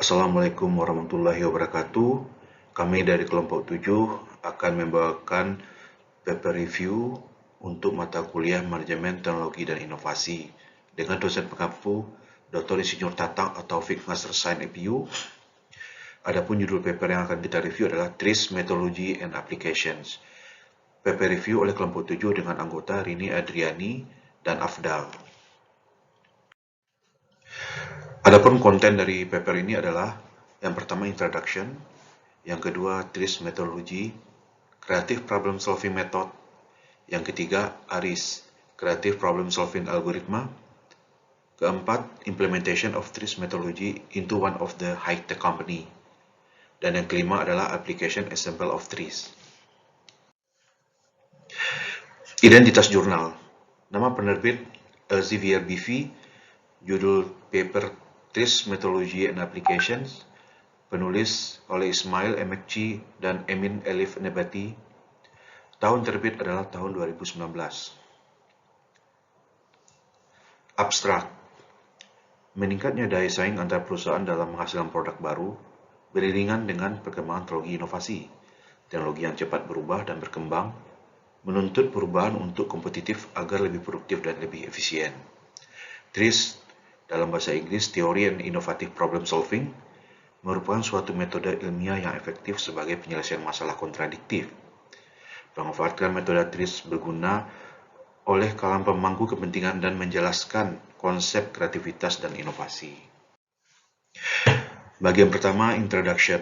Assalamualaikum warahmatullahi wabarakatuh. Kami dari kelompok 7 akan membawakan paper review untuk mata kuliah Manajemen Teknologi dan Inovasi dengan dosen pengampu Dr. Insinyur Tatang atau Taufik Nasr Sain EPU. Adapun judul paper yang akan kita review adalah TRIS Methodology and Applications. Paper review oleh kelompok 7 dengan anggota Rini Adriani dan Afdal. Adapun konten dari paper ini adalah yang pertama introduction, yang kedua TRIS methodology, creative problem solving method, yang ketiga ARIS, creative problem solving algorithm, keempat implementation of TRIS methodology into one of the high-tech company, dan yang kelima adalah application example of TRIS. Identitas jurnal, nama penerbit Elsevier BV, judul paper TRIS Methodology and Applications, penulis oleh Ismail Emekci dan Emin Elif Nebati, tahun terbit adalah tahun 2019. Abstrak, meningkatnya daya saing antar perusahaan dalam menghasilkan produk baru beriringan dengan perkembangan teknologi inovasi. Teknologi yang cepat berubah dan berkembang menuntut perubahan untuk kompetitif agar lebih produktif dan lebih efisien. TRIS dalam bahasa Inggris, Theory and Innovative Problem Solving, merupakan suatu metode ilmiah yang efektif sebagai penyelesaian masalah kontradiktif. Memanfaatkan metode TRIS berguna oleh kalangan pemangku kepentingan dan menjelaskan konsep kreativitas dan inovasi. Bagian pertama, Introduction.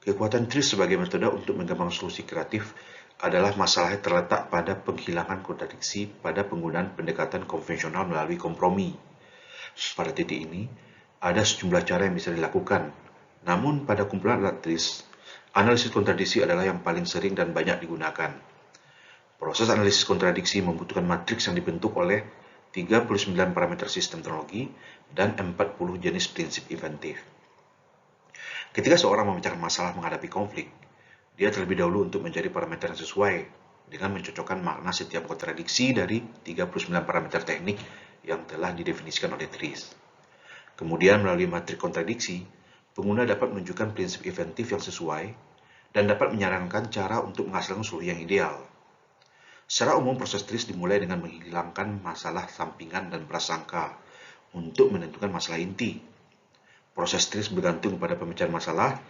Kekuatan TRIS sebagai metode untuk mengembangkan solusi kreatif adalah masalahnya terletak pada penghilangan kontradiksi pada penggunaan pendekatan konvensional melalui kompromi. Pada titik ini, ada sejumlah cara yang bisa dilakukan. Namun, pada kumpulan alat TRIS, analisis kontradiksi adalah yang paling sering dan banyak digunakan. Proses analisis kontradiksi membutuhkan matriks yang dibentuk oleh 39 parameter sistem teknologi dan 40 jenis prinsip inventif. Ketika seorang memecahkan masalah menghadapi konflik, dia terlebih dahulu untuk mencari parameter yang sesuai dengan mencocokkan makna setiap kontradiksi dari 39 parameter teknik yang telah didefinisikan oleh TRIS. Kemudian melalui matriks kontradiksi, pengguna dapat menunjukkan prinsip inventif yang sesuai dan dapat menyarankan cara untuk menghasilkan solusi yang ideal. Secara umum, proses TRIS dimulai dengan menghilangkan masalah sampingan dan prasangka untuk menentukan masalah inti. Proses TRIS bergantung pada pemecahan masalah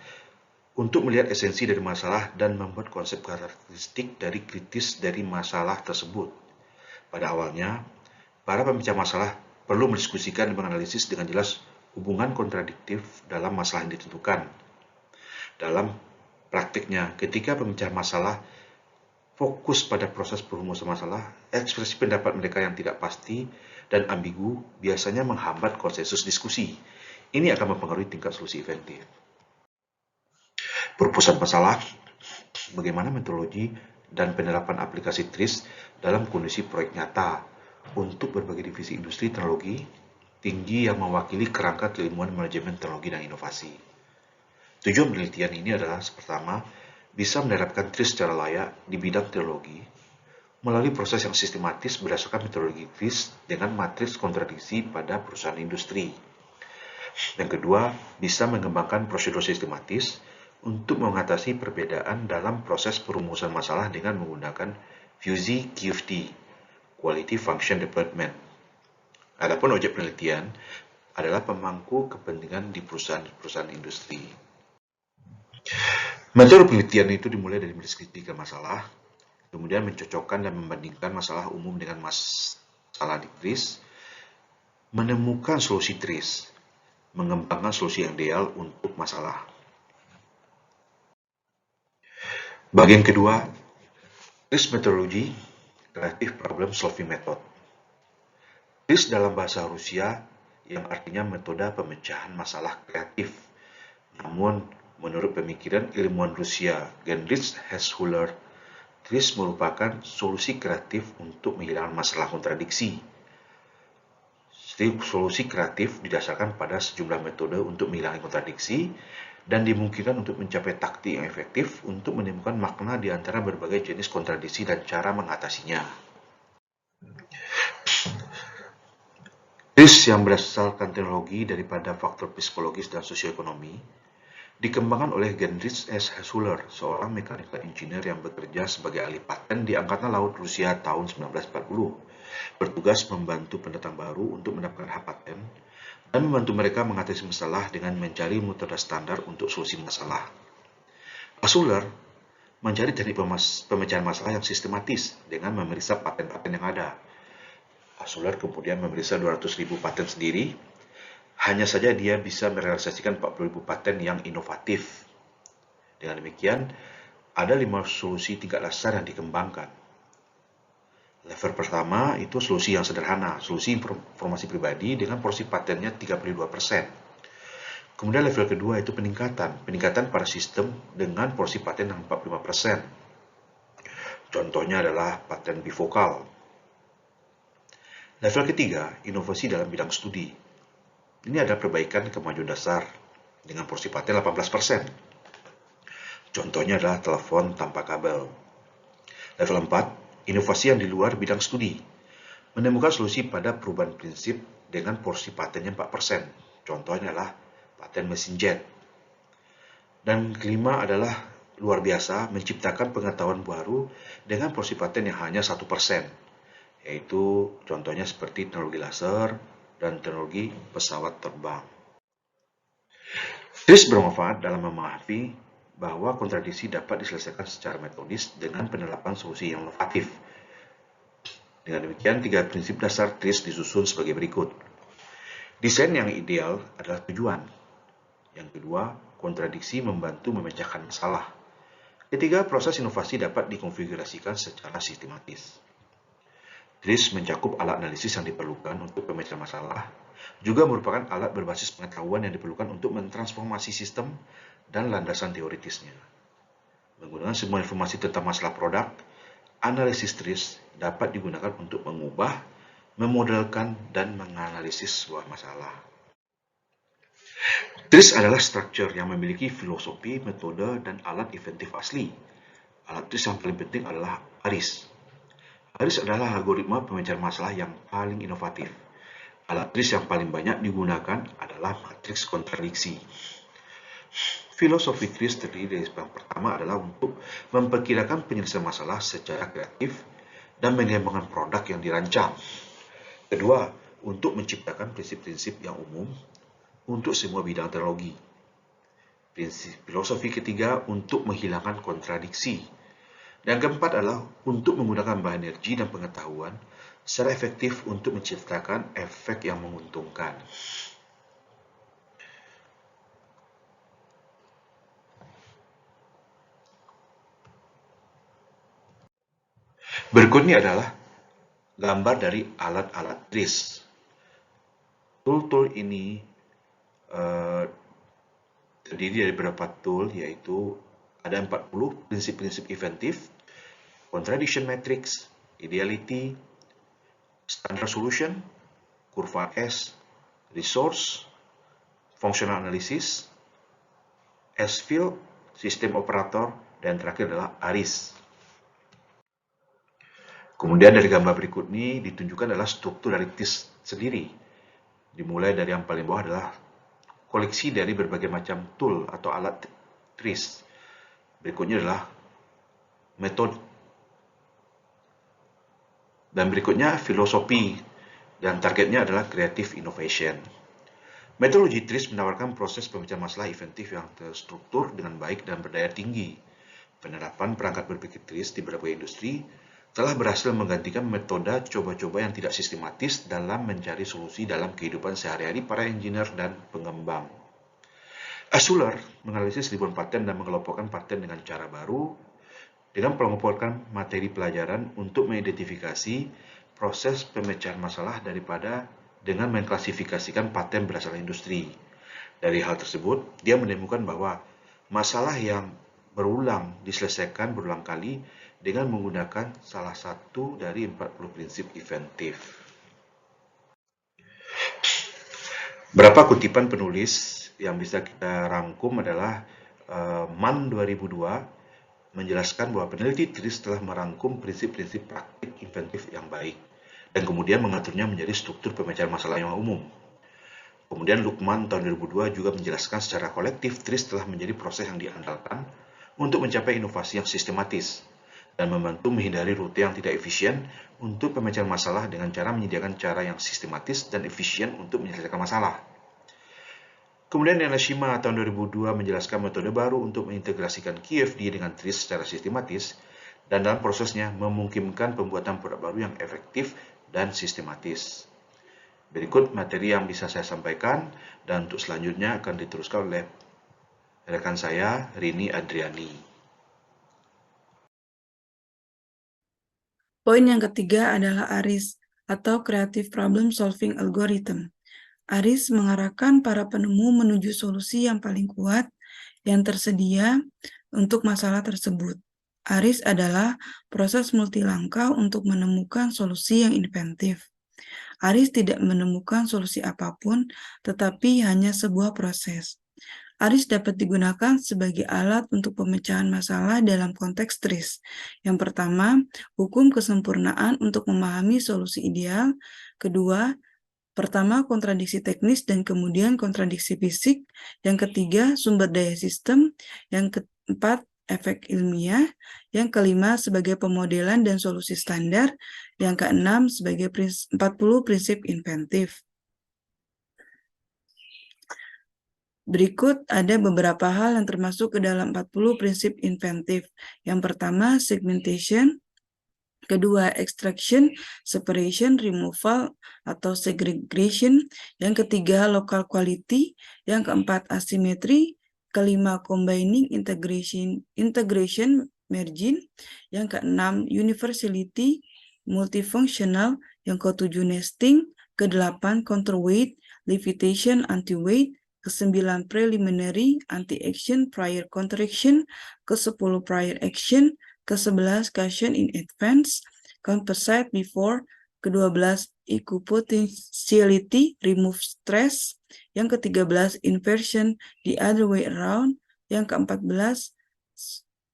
untuk melihat esensi dari masalah dan membuat konsep karakteristik dari kritis dari masalah tersebut. Pada awalnya, para pemecah masalah perlu mendiskusikan dan menganalisis dengan jelas hubungan kontradiktif dalam masalah yang ditentukan. Dalam praktiknya, ketika pemecah masalah fokus pada proses perumusan masalah, ekspresi pendapat mereka yang tidak pasti dan ambigu biasanya menghambat konsensus diskusi. Ini akan mempengaruhi tingkat solusi inventif. Perumusan masalah, bagaimana metodologi dan penerapan aplikasi TRIS dalam kondisi proyek nyata untuk berbagai divisi industri teknologi tinggi yang mewakili kerangka keilmuan manajemen teknologi dan inovasi. Tujuan penelitian ini adalah, pertama, bisa menerapkan TRIS secara layak di bidang teknologi melalui proses yang sistematis berdasarkan metodologi TRIS dengan matriks kontradiksi pada perusahaan industri. Yang kedua, bisa mengembangkan prosedur sistematis untuk mengatasi perbedaan dalam proses perumusan masalah dengan menggunakan Fuzzy QFD, Quality Function Development. Adapun objek penelitian adalah pemangku kepentingan di perusahaan industri. Metode penelitian itu dimulai dari mendeskripsikan masalah, kemudian mencocokkan dan membandingkan masalah umum dengan masalah di TRIS, menemukan solusi TRIS, mengembangkan solusi yang ideal untuk masalah. Bagian kedua, TRIS Methodology, Creative Problem Solving Method. TRIS dalam bahasa Rusia yang artinya metode pemecahan masalah kreatif. Namun, menurut pemikiran ilmuwan Rusia Genrich Heshuler, TRIS merupakan solusi kreatif untuk menghilangkan masalah kontradiksi. Solusi kreatif didasarkan pada sejumlah metode untuk menghilangkan kontradiksi dan dimungkinkan untuk mencapai taktik yang efektif untuk menemukan makna di antara berbagai jenis kontradiksi dan cara mengatasinya. TRIS yang berdasarkan teknologi daripada faktor psikologis dan sosioekonomi dikembangkan oleh Gendrich S. Hasler, seorang mechanical engineer yang bekerja sebagai ahli paten di Angkatan Laut Rusia tahun 1940, bertugas membantu pendatang baru untuk mendapatkan hak paten dan membantu mereka mengatasi masalah dengan mencari metode standar untuk solusi masalah. Hasler mencari teknik pemecahan masalah yang sistematis dengan memeriksa paten-paten yang ada. Hasler kemudian memeriksa 200.000 paten sendiri. Hanya saja dia bisa merealisasikan 40.000 paten yang inovatif. Dengan demikian, ada 5 solusi tingkat dasar yang dikembangkan. Level pertama itu solusi yang sederhana, solusi informasi pribadi dengan porsi patennya 32%. Kemudian level kedua itu peningkatan pada sistem dengan porsi paten yang 45%. Contohnya adalah paten bifokal. Level ketiga, inovasi dalam bidang studi. Ini adalah perbaikan kemajuan dasar dengan porsi paten 18%. Contohnya adalah telepon tanpa kabel. Level 4, inovasi yang di luar bidang studi. Menemukan solusi pada perubahan prinsip dengan porsi patennya 4%. Contohnya adalah paten mesin jet. Dan kelima adalah luar biasa, menciptakan pengetahuan baru dengan porsi paten yang hanya 1%. Yaitu contohnya seperti teknologi laser dan teknologi pesawat terbang. TRIS bermanfaat dalam memahami bahwa kontradiksi dapat diselesaikan secara metodis dengan penerapan solusi yang inovatif. Dengan demikian, 3 prinsip dasar TRIS disusun sebagai berikut. Desain yang ideal adalah tujuan. Yang kedua, kontradiksi membantu memecahkan masalah. Ketiga, proses inovasi dapat dikonfigurasikan secara sistematis. TRIS mencakup alat analisis yang diperlukan untuk pemecahan masalah, juga merupakan alat berbasis pengetahuan yang diperlukan untuk mentransformasi sistem dan landasan teoritisnya. Menggunakan semua informasi tentang masalah produk, analisis TRIS dapat digunakan untuk mengubah, memodelkan, dan menganalisis sebuah masalah. TRIS adalah struktur yang memiliki filosofi, metode, dan alat inventif asli. Alat TRIS yang paling penting adalah ARIS. ARIS adalah algoritma pemecahan masalah yang paling inovatif. Alat TRIS yang paling banyak digunakan adalah matriks kontradiksi. Filosofi TRIS terdiri dari yang pertama adalah untuk memperkirakan penyelesaian masalah secara kreatif dan mengembangkan produk yang dirancang. Kedua, untuk menciptakan prinsip-prinsip yang umum untuk semua bidang teknologi. Filosofi ketiga untuk menghilangkan kontradiksi. Dan keempat adalah untuk menggunakan bahan energi dan pengetahuan secara efektif untuk menciptakan efek yang menguntungkan. Berikut ini adalah gambar dari alat-alat TRIS. Tool-tool ini terdiri dari beberapa tool, yaitu ada 40 prinsip-prinsip inventif, contradiction matrix, ideality, standard solution, kurva S, resource, functional analysis, S-field, sistem operator, dan terakhir adalah ARIS. Kemudian dari gambar berikut ini ditunjukkan adalah struktur dari TRIS sendiri. Dimulai dari yang paling bawah adalah koleksi dari berbagai macam tool atau alat TRIS. Berikutnya adalah metode. Dan berikutnya filosofi. Dan targetnya adalah creative innovation. Metodologi TRIS menawarkan proses pemecahan masalah inventif yang terstruktur dengan baik dan berdaya tinggi. Penerapan perangkat berpikir TRIS di beberapa industri telah berhasil menggantikan metode coba-coba yang tidak sistematis dalam mencari solusi dalam kehidupan sehari-hari para engineer dan pengembang. Hasler menganalisis ribuan paten dan mengelompokkan paten dengan cara baru dengan mengelompokkan materi pelajaran untuk mengidentifikasi proses pemecahan masalah daripada dengan mengklasifikasikan paten berdasarkan industri. Dari hal tersebut, dia menemukan bahwa masalah yang berulang diselesaikan berulang kali dengan menggunakan salah satu dari 40 prinsip inventif. Berapa kutipan penulis yang bisa kita rangkum adalah MAN 2002 menjelaskan bahwa peneliti TRIS telah merangkum prinsip-prinsip praktik inventif yang baik. dan kemudian mengaturnya menjadi struktur pemecahan masalah yang umum. Kemudian Luqman tahun 2002 juga menjelaskan secara kolektif TRIS telah menjadi proses yang diandalkan untuk mencapai inovasi yang sistematis dan membantu menghindari rute yang tidak efisien untuk pemecahan masalah dengan cara menyediakan cara yang sistematis dan efisien untuk menyelesaikan masalah. Kemudian Yanashima tahun 2002 menjelaskan metode baru untuk mengintegrasikan QFD dengan TRIS secara sistematis dan dalam prosesnya memungkinkan pembuatan produk baru yang efektif dan sistematis. Berikut materi yang bisa saya sampaikan dan untuk selanjutnya akan diteruskan oleh rekan saya, Rini Adriani. Poin yang ketiga adalah ARIS atau Creative Problem Solving Algorithm. ARIS mengarahkan para penemu menuju solusi yang paling kuat yang tersedia untuk masalah tersebut. ARIS adalah proses multilangkah untuk menemukan solusi yang inventif. ARIS tidak menemukan solusi apapun, tetapi hanya sebuah proses. ARIS dapat digunakan sebagai alat untuk pemecahan masalah dalam konteks TRIS. Yang pertama, hukum kesempurnaan untuk memahami solusi ideal. Kedua, pertama, kontradiksi teknis dan kemudian kontradiksi fisik. Yang ketiga, sumber daya sistem. Yang keempat, efek ilmiah. Yang kelima, sebagai pemodelan dan solusi standar. Yang keenam, sebagai 40 prinsip inventif. Berikut ada beberapa hal yang termasuk ke dalam 40 prinsip inventif. Yang pertama, segmentation. Kedua, extraction, separation, removal, atau segregation. Yang ketiga, local quality. Yang keempat, asymmetry. Kelima, combining, integration, merging. Yang keenam, universality, multifunctional. Yang ketujuh, nesting. Kedelapan, counterweight, levitation, anti-weight. Kesembilan, preliminary, anti-action, prior counteraction. Kesepuluh, prior action. Ke-11 caution in advance, composite before. Ke-12 equipotentiality, remove stress. Yang ke-13 inversion, the other way around. Yang ke-14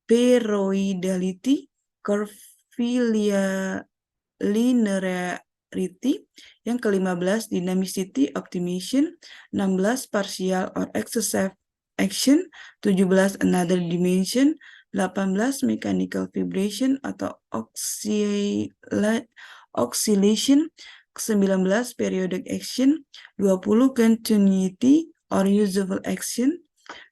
spheroidality, curvilinearity. Yang ke-15 dynamicity, optimization. 16 partial or excessive action. 17 another dimension. 18 mechanical vibration atau oscillation. 19 periodic action. 20 continuity or usable action.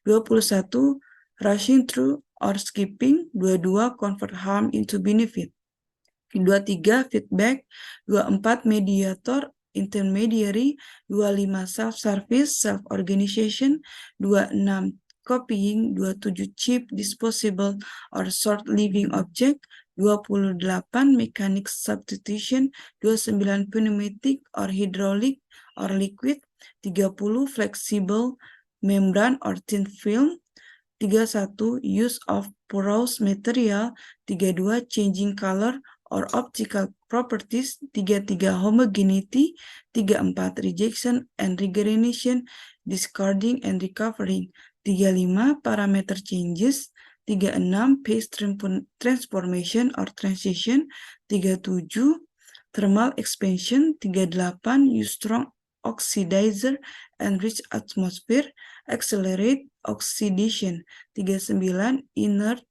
21 rushing through or skipping. 22 convert harm into benefit. 23 feedback. 24 mediator, intermediary. 25 self-service, self-organization. 26 copying. 27 cheap, disposable, or short-living object. 28 mechanic substitution. 29 pneumatic or hydraulic or liquid. 30 flexible membrane or thin film. 31 use of porous material. 32 changing color or optical properties. 33 homogeneity. 34 rejection and regeneration, discarding and recovering. 35 parameter changes. 36 phase transformation or transition. 37 thermal expansion. 38 use strong oxidizer and rich atmosphere, accelerate oxidation. 39 inert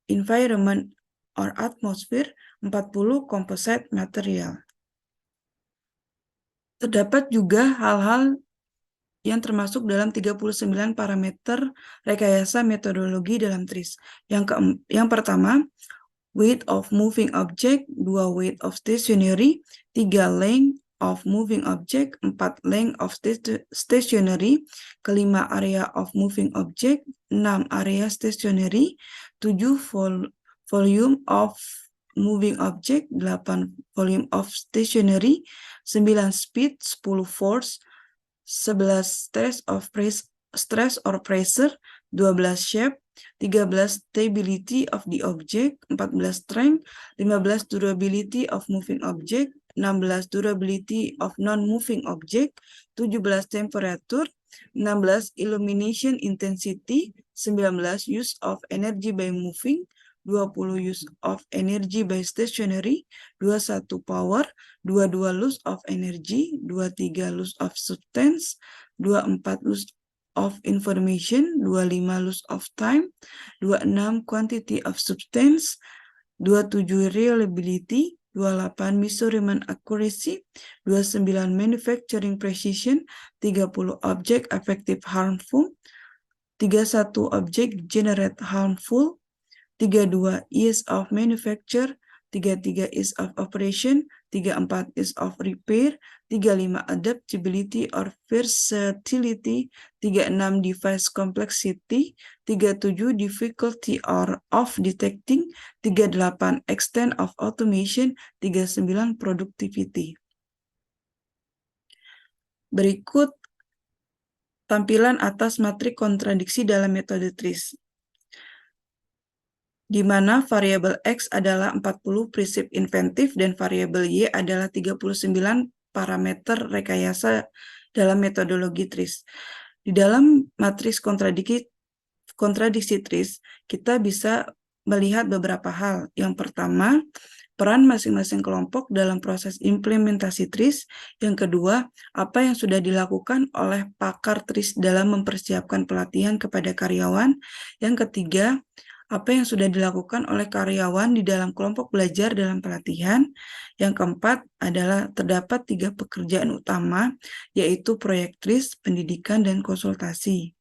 environment or atmosphere. 40 composite material. Terdapat juga hal-hal yang termasuk dalam 39 parameter rekayasa metodologi dalam TRIS. Yang pertama, weight of moving object. 2 weight of stationary. 3 length of moving object. 4 length of stationary. Kelima, area of moving object. 6 area stationary. 7 volume of moving object. 8 volume of stationary. 9 speed. 10 force. 11 stress or pressure. 12 shape. 13 stability of the object. 14 strength. 15 durability of moving object. 16 durability of non-moving object. 17 temperature. 16 illumination intensity. 19 use of energy by moving. 20 use of energy by stationary, 21 power, 22 loss of energy, 23 loss of substance, 24 loss of information, 25 loss of time, 26 quantity of substance, 27 reliability, 28 measurement accuracy, 29 manufacturing precision, 30 object effective harmful, 31 object generate harmful, 32 ease of manufacture, 33 ease of operation, 34 ease of repair, 35 adaptability or versatility, 36 device complexity, 37 difficulty or of detecting, 38 extent of automation, 39 productivity. Berikut tampilan atas matrik kontradiksi dalam metode TRIS, di mana variabel X adalah 40 prinsip inventif dan variabel Y adalah 39 parameter rekayasa dalam metodologi TRIS. Di dalam matriks kontradiksi TRIS, kita bisa melihat beberapa hal. Yang pertama, peran masing-masing kelompok dalam proses implementasi TRIS. Yang kedua, apa yang sudah dilakukan oleh pakar TRIS dalam mempersiapkan pelatihan kepada karyawan. Yang ketiga, apa yang sudah dilakukan oleh karyawan di dalam kelompok belajar dalam pelatihan. Yang keempat adalah terdapat 3 pekerjaan utama, yaitu proyek TRIS, pendidikan, dan konsultasi.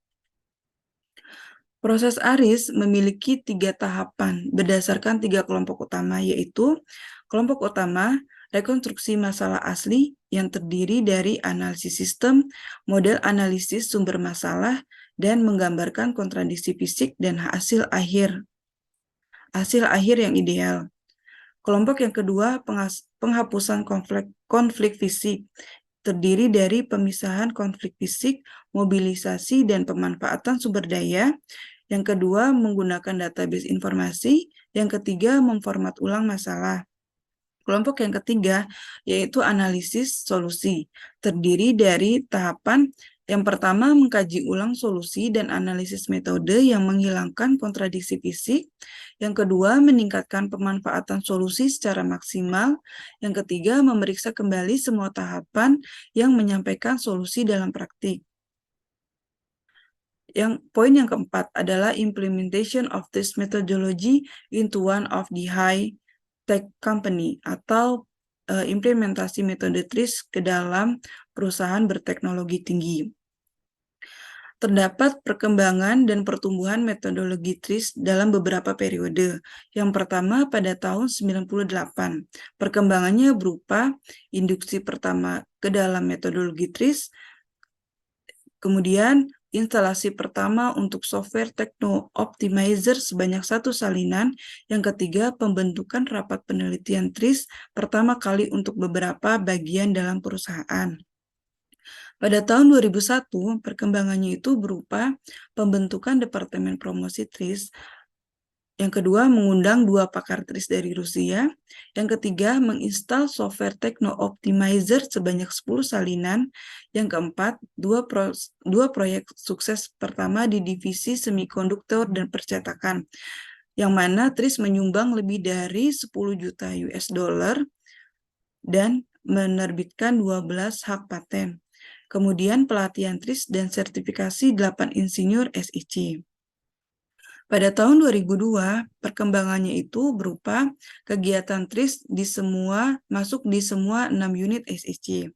Proses ARIS memiliki 3 tahapan berdasarkan 3 kelompok utama, yaitu kelompok utama, rekonstruksi masalah asli yang terdiri dari analisis sistem, model analisis sumber masalah, dan menggambarkan kontradiksi fisik dan hasil akhir yang ideal. Kelompok yang kedua, penghapusan konflik fisik, terdiri dari pemisahan konflik fisik, mobilisasi, dan pemanfaatan sumber daya. Yang kedua, menggunakan database informasi. Yang ketiga, memformat ulang masalah. Kelompok yang ketiga, yaitu analisis solusi, terdiri dari tahapan yang pertama, mengkaji ulang solusi dan analisis metode yang menghilangkan kontradiksi fisik. Yang kedua, meningkatkan pemanfaatan solusi secara maksimal. Yang ketiga, memeriksa kembali semua tahapan yang menyampaikan solusi dalam praktik. Poin yang keempat adalah implementation of this methodology into one of the high-tech company, atau implementasi metode TRIS ke dalam perusahaan berteknologi tinggi. Terdapat perkembangan dan pertumbuhan metodologi TRIS dalam beberapa periode. Yang pertama pada tahun 98. Perkembangannya berupa induksi pertama ke dalam metodologi TRIS, kemudian instalasi pertama untuk software Techno Optimizer sebanyak 1 salinan. Yang ketiga, pembentukan rapat penelitian TRIS pertama kali untuk beberapa bagian dalam perusahaan. Pada tahun 2001, perkembangannya itu berupa pembentukan Departemen Promosi TRIS. Yang kedua, mengundang 2 pakar TRIS dari Rusia. Yang ketiga, menginstal software Techno Optimizer sebanyak 10 salinan. Yang keempat, 2 proyek sukses pertama di divisi semikonduktor dan percetakan, yang mana TRIS menyumbang lebih dari 10 juta US dollar dan menerbitkan 12 hak paten. Kemudian pelatihan TRIS dan sertifikasi 8 insinyur SIC. Pada tahun 2002, perkembangannya itu berupa kegiatan TRIS masuk di semua 6 unit SIC.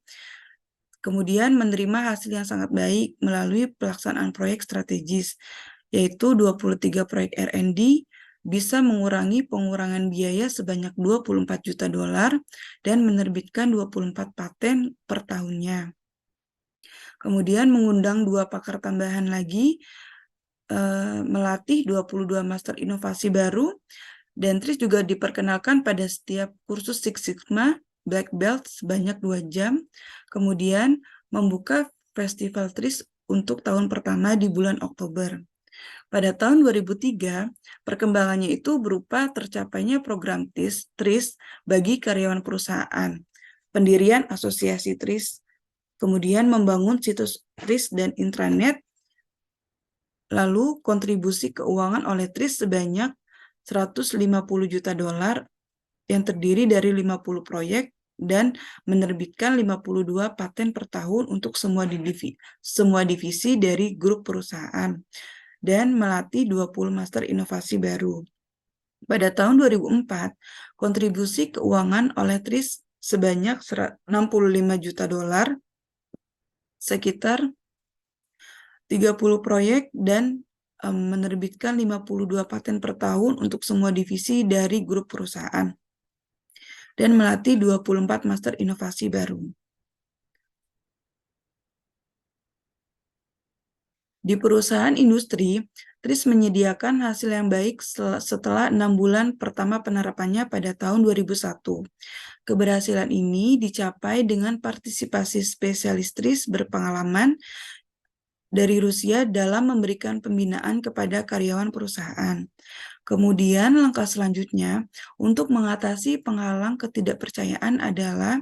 Kemudian menerima hasil yang sangat baik melalui pelaksanaan proyek strategis, yaitu 23 proyek R&D, bisa mengurangi pengurangan biaya sebanyak 24 juta dolar dan menerbitkan 24 paten per tahunnya. Kemudian mengundang 2 pakar tambahan lagi, melatih 22 master inovasi baru, dan TRIS juga diperkenalkan pada setiap kursus Six Sigma Black Belt sebanyak 2 jam. Kemudian membuka festival TRIS untuk tahun pertama di bulan Oktober. Pada tahun 2003, perkembangannya itu berupa tercapainya program TRIS bagi karyawan perusahaan, pendirian asosiasi TRIS, kemudian membangun situs TRIS dan intranet, lalu kontribusi keuangan oleh TRIS sebanyak $150 juta yang terdiri dari 50 proyek dan menerbitkan 52 paten per tahun untuk semua divisi dari grup perusahaan dan melatih 20 master inovasi baru. Pada tahun 2004, kontribusi keuangan oleh TRIS sebanyak $65 juta, sekitar 30 proyek dan menerbitkan 52 paten per tahun untuk semua divisi dari grup perusahaan dan melatih 24 master inovasi baru. Di perusahaan industri, TRIS menyediakan hasil yang baik setelah 6 bulan pertama penerapannya pada tahun 2001. Keberhasilan ini dicapai dengan partisipasi spesialis TRIS berpengalaman dari Rusia dalam memberikan pembinaan kepada karyawan perusahaan. Kemudian langkah selanjutnya untuk mengatasi penghalang ketidakpercayaan adalah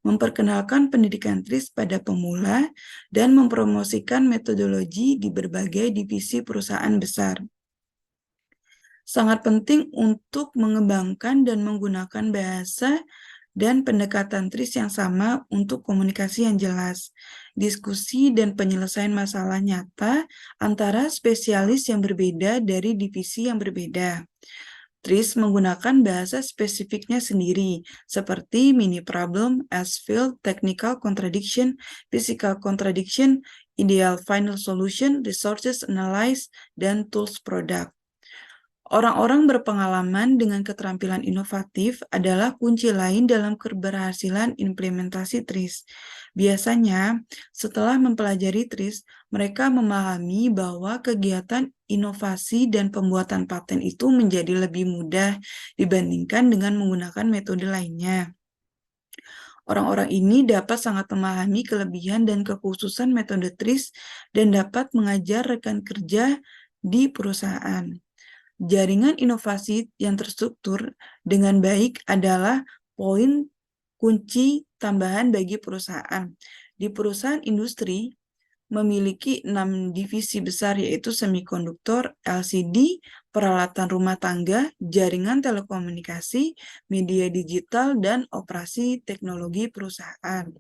memperkenalkan pendidikan TRIS pada pemula dan mempromosikan metodologi di berbagai divisi perusahaan besar. Sangat penting untuk mengembangkan dan menggunakan bahasa dan pendekatan TRIS yang sama untuk komunikasi yang jelas, diskusi dan penyelesaian masalah nyata antara spesialis yang berbeda dari divisi yang berbeda. TRIS menggunakan bahasa spesifiknya sendiri, seperti mini problem, as-field, technical contradiction, physical contradiction, ideal final solution, resources analysis, dan tools product. Orang-orang berpengalaman dengan keterampilan inovatif adalah kunci lain dalam keberhasilan implementasi TRIS. Biasanya, setelah mempelajari TRIS, mereka memahami bahwa kegiatan inovasi dan pembuatan paten itu menjadi lebih mudah dibandingkan dengan menggunakan metode lainnya. Orang-orang ini dapat sangat memahami kelebihan dan kekhususan metode TRIS dan dapat mengajar rekan kerja di perusahaan. Jaringan inovasi yang terstruktur dengan baik adalah poin kunci tambahan bagi perusahaan. Di perusahaan industri memiliki 6 divisi besar, yaitu semikonduktor, LCD, peralatan rumah tangga, jaringan telekomunikasi, media digital, dan operasi teknologi perusahaan.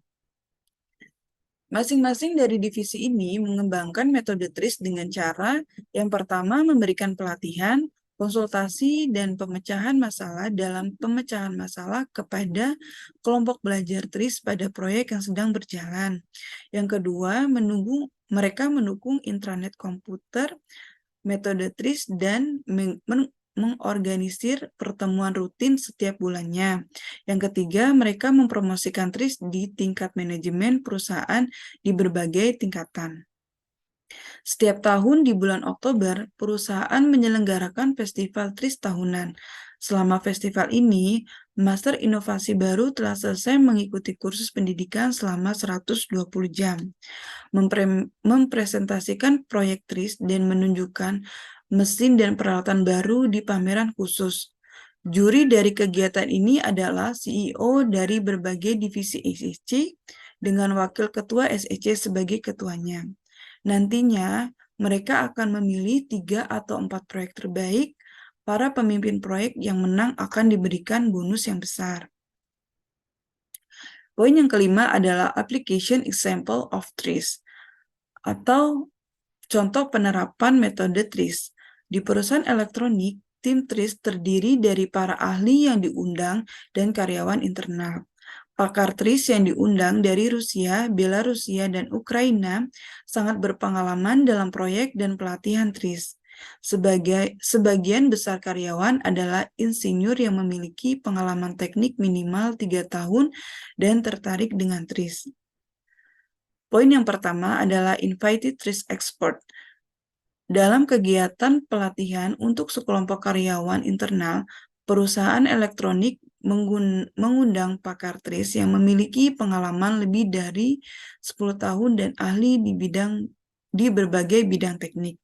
Masing-masing dari divisi ini mengembangkan metode TRIS dengan cara yang pertama memberikan pelatihan, konsultasi, dan pemecahan masalah dalam pemecahan masalah kepada kelompok belajar TRIS pada proyek yang sedang berjalan. Yang kedua, mereka mendukung intranet komputer, metode TRIS, dan mengorganisir pertemuan rutin setiap bulannya. Yang ketiga, mereka mempromosikan TRIS di tingkat manajemen perusahaan di berbagai tingkatan. Setiap tahun di bulan Oktober, perusahaan menyelenggarakan festival TRIS tahunan. Selama festival ini, Master Inovasi baru telah selesai mengikuti kursus pendidikan selama 120 jam, mempresentasikan proyek TRIS dan menunjukkan mesin dan peralatan baru di pameran khusus. Juri dari kegiatan ini adalah CEO dari berbagai divisi SEC dengan wakil ketua SEC sebagai ketuanya. Nantinya, mereka akan memilih 3 atau 4 proyek terbaik. Para pemimpin proyek yang menang akan diberikan bonus yang besar. Poin yang kelima adalah application example of TRIS atau contoh penerapan metode TRIS. Di perusahaan elektronik, tim TRIS terdiri dari para ahli yang diundang dan karyawan internal. Pakar TRIS yang diundang dari Rusia, Belarusia, dan Ukraina sangat berpengalaman dalam proyek dan pelatihan TRIS. Sebagian besar karyawan adalah insinyur yang memiliki pengalaman teknik minimal 3 tahun dan tertarik dengan TRIS. Poin yang pertama adalah invited TRIS expert. Dalam kegiatan pelatihan untuk sekelompok karyawan internal, perusahaan elektronik mengundang pakar TRIS yang memiliki pengalaman lebih dari 10 tahun dan ahli di berbagai bidang teknik.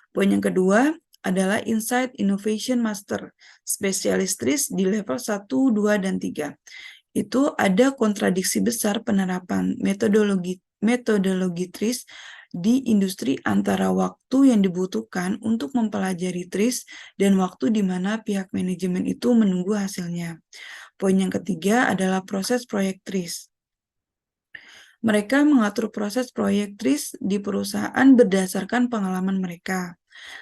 Poin yang kedua adalah Insight Innovation Master, spesialis TRIS di level 1, 2, dan 3. Itu ada kontradiksi besar penerapan metodologi metodologi TRIS di industri antara waktu yang dibutuhkan untuk mempelajari TRIS dan waktu di mana pihak manajemen itu menunggu hasilnya. Poin yang ketiga adalah proses proyek TRIS. Mereka mengatur proses proyek TRIS di perusahaan berdasarkan pengalaman mereka.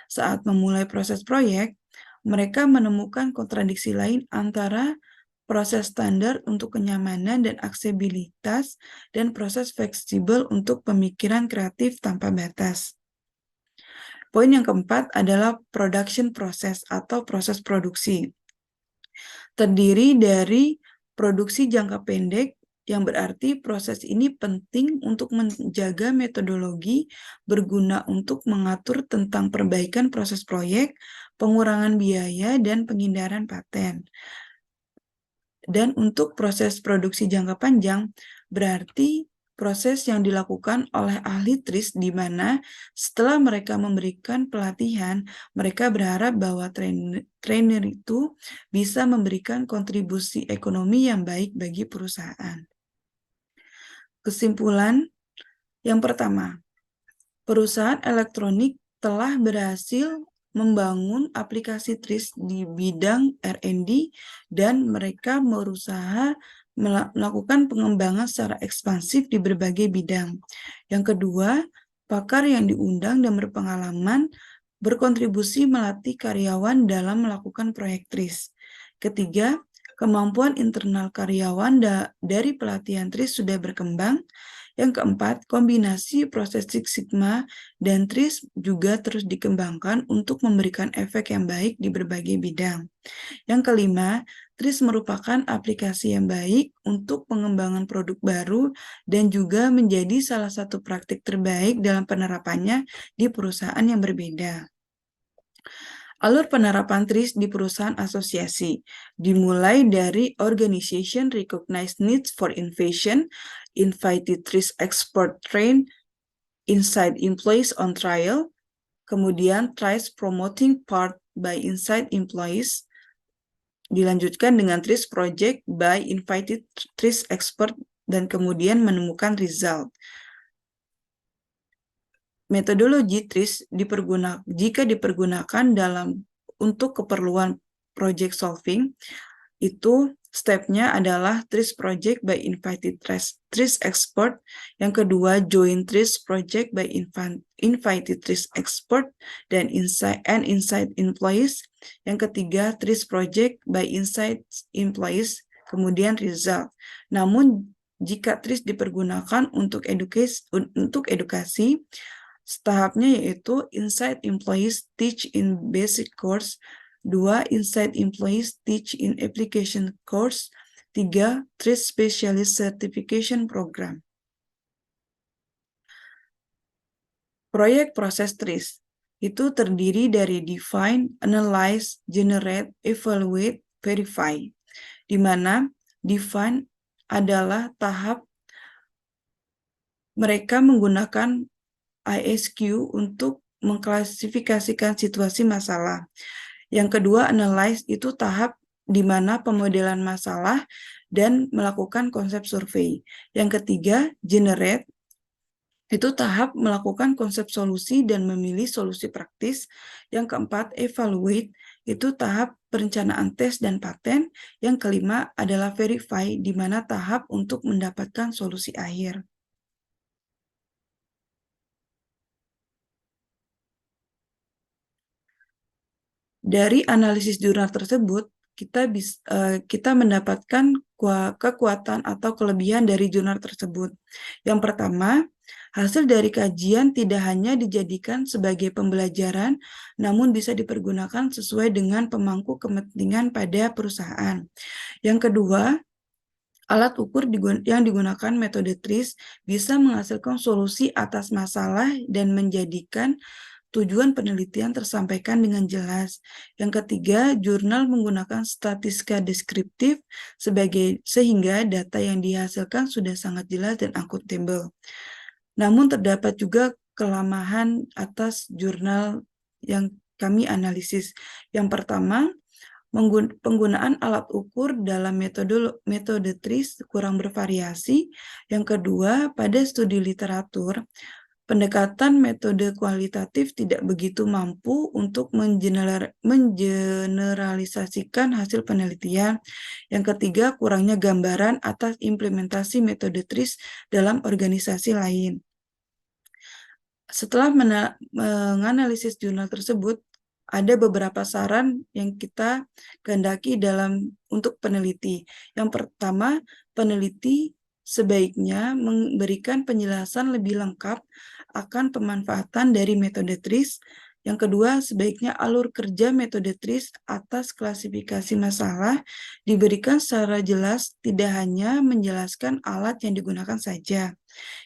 Saat memulai proses proyek, mereka menemukan kontradiksi lain antara proses standar untuk kenyamanan dan aksesibilitas dan proses fleksibel untuk pemikiran kreatif tanpa batas. Poin yang keempat adalah production process atau proses produksi. Terdiri dari produksi jangka pendek, yang berarti proses ini penting untuk menjaga metodologi berguna untuk mengatur tentang perbaikan proses proyek, pengurangan biaya, dan penghindaran paten. Dan untuk proses produksi jangka panjang, berarti proses yang dilakukan oleh ahli TRIS di mana setelah mereka memberikan pelatihan, mereka berharap bahwa trainer itu bisa memberikan kontribusi ekonomi yang baik bagi perusahaan. Kesimpulan yang pertama, perusahaan elektronik telah berhasil membangun aplikasi TRIS di bidang R&D dan mereka berusaha melakukan pengembangan secara ekspansif di berbagai bidang. Yang kedua, pakar yang diundang dan berpengalaman berkontribusi melatih karyawan dalam melakukan proyek TRIS. Ketiga, kemampuan internal karyawan dari pelatihan TRIS sudah berkembang. Yang keempat, kombinasi proses Six Sigma dan TRIS juga terus dikembangkan untuk memberikan efek yang baik di berbagai bidang. Yang kelima, TRIS merupakan aplikasi yang baik untuk pengembangan produk baru dan juga menjadi salah satu praktik terbaik dalam penerapannya di perusahaan yang berbeda. Alur penerapan TRIS di perusahaan asosiasi dimulai dari Organization Recognized Needs for Innovation, Invited TRIS Expert Train, Inside Employees on Trial, kemudian TRIS Promoting Part by Inside Employees, dilanjutkan dengan TRIS Project by Invited TRIS Expert, dan kemudian menemukan result. Metodologi TRIS jika dipergunakan untuk keperluan project solving, itu stepnya adalah TRIS Project by Invited TRIS Expert, yang kedua Joint TRIS Project by Invited TRIS Expert dan Inside Employees, yang ketiga TRIS Project by Inside Employees, kemudian result. Namun jika TRIS dipergunakan untuk edukasi, tahapnya yaitu Inside Employees Teach in Basic Course, 2. Inside Employees Teach in Application Course, 3. TRIS Specialist Certification Program. Proyek proses TRIS itu terdiri dari Define, Analyze, Generate, Evaluate, Verify, di mana Define adalah tahap mereka menggunakan ISQ untuk mengklasifikasikan situasi masalah. Yang kedua, analyze itu tahap di mana pemodelan masalah dan melakukan konsep survei. Yang ketiga, generate itu tahap melakukan konsep solusi dan memilih solusi praktis. Yang keempat, evaluate itu tahap perencanaan tes dan paten. Yang kelima adalah verify, di mana tahap untuk mendapatkan solusi akhir. Dari analisis jurnal tersebut, kita mendapatkan kekuatan atau kelebihan dari jurnal tersebut. Yang pertama, hasil dari kajian tidak hanya dijadikan sebagai pembelajaran, namun bisa dipergunakan sesuai dengan pemangku kepentingan pada perusahaan. Yang kedua, alat ukur yang digunakan metode TRIS bisa menghasilkan solusi atas masalah dan menjadikan tujuan penelitian tersampaikan dengan jelas. Yang ketiga, jurnal menggunakan statistika deskriptif sehingga data yang dihasilkan sudah sangat jelas dan akuntabel. Namun terdapat juga kelemahan atas jurnal yang kami analisis. Yang pertama, Penggunaan alat ukur dalam metode TRIS kurang bervariasi. Yang kedua, pada studi literatur, pendekatan metode kualitatif tidak begitu mampu untuk mengeneralisasikan hasil penelitian. Yang ketiga, kurangnya gambaran atas implementasi metode TRIS dalam organisasi lain. Setelah menganalisis jurnal tersebut, ada beberapa saran yang kita kehendaki untuk peneliti. Yang pertama, peneliti sebaiknya memberikan penjelasan lebih lengkap akan pemanfaatan dari metode TRIS. Yang kedua, sebaiknya alur kerja metode TRIS atas klasifikasi masalah diberikan secara jelas, tidak hanya menjelaskan alat yang digunakan saja.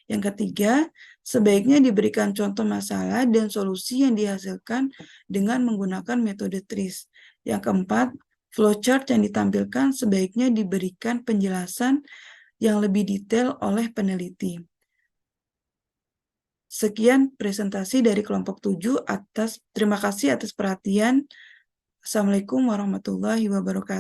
Yang ketiga, sebaiknya diberikan contoh masalah dan solusi yang dihasilkan dengan menggunakan metode TRIS. Yang keempat, flowchart yang ditampilkan sebaiknya diberikan penjelasan yang lebih detail oleh peneliti. Sekian presentasi dari kelompok 7. Terima kasih atas perhatian. Assalamualaikum warahmatullahi wabarakatuh.